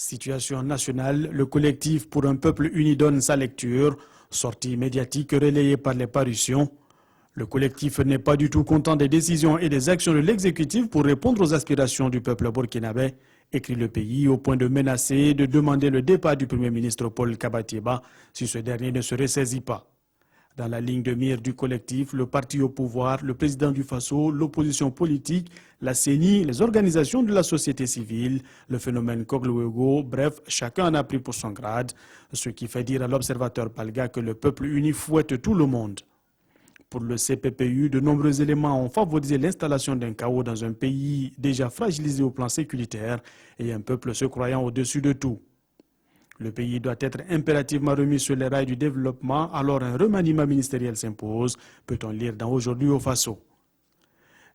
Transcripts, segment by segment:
Situation nationale, le collectif pour un peuple uni donne sa lecture, sortie médiatique relayée par les parutions. Le collectif n'est pas du tout content des décisions et des actions de l'exécutif pour répondre aux aspirations du peuple burkinabé, écrit le pays, au point de menacer et de demander le départ du Premier ministre Paul Kabatieba si ce dernier ne se ressaisit pas. Dans la ligne de mire du collectif, le parti au pouvoir, le président du Faso, l'opposition politique, la CENI, les organisations de la société civile, le phénomène Kogluego, bref, chacun en a pris pour son grade, ce qui fait dire à l'observateur Palga que le peuple uni fouette tout le monde. Pour le CPPU, de nombreux éléments ont favorisé l'installation d'un chaos dans un pays déjà fragilisé au plan sécuritaire et un peuple se croyant au-dessus de tout. Le pays doit être impérativement remis sur les rails du développement, alors un remaniement ministériel s'impose, peut-on lire dans Aujourd'hui au Faso.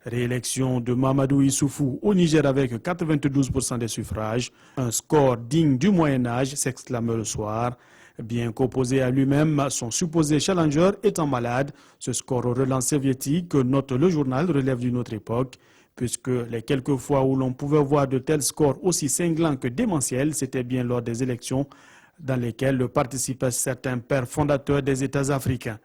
Réélection de Mamadou Issoufou au Niger avec 92% des suffrages, un score digne du Moyen-Âge, s'exclame le soir. Bien qu'opposé à lui-même, son supposé challenger étant malade, ce score au relance soviétique, note le journal, relève d'une autre époque, puisque les quelques fois où l'on pouvait voir de tels scores aussi cinglants que démentiels, c'était bien lors des élections dans lesquelles participaient certains pères fondateurs des États africains.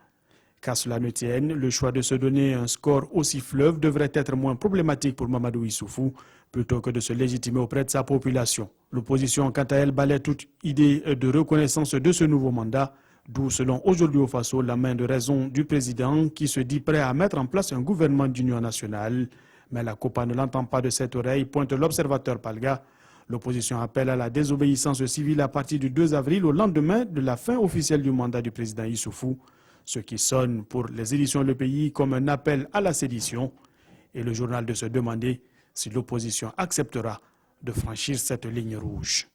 Qu'à cela ne tienne, le choix de se donner un score aussi fleuve devrait être moins problématique pour Mamadou Issoufou, plutôt que de se légitimer auprès de sa population. L'opposition, quant à elle, balaie toute idée de reconnaissance de ce nouveau mandat, d'où, selon Aujourd'hui au Faso, la main de raison du président qui se dit prêt à mettre en place un gouvernement d'union nationale. Mais la COPA ne l'entend pas de cette oreille, pointe l'observateur Palga. L'opposition appelle à la désobéissance civile à partir du 2 avril, au lendemain de la fin officielle du mandat du président Issoufou, ce qui sonne pour les éditions Le Pays comme un appel à la sédition, et le journal de se demander si l'opposition acceptera de franchir cette ligne rouge.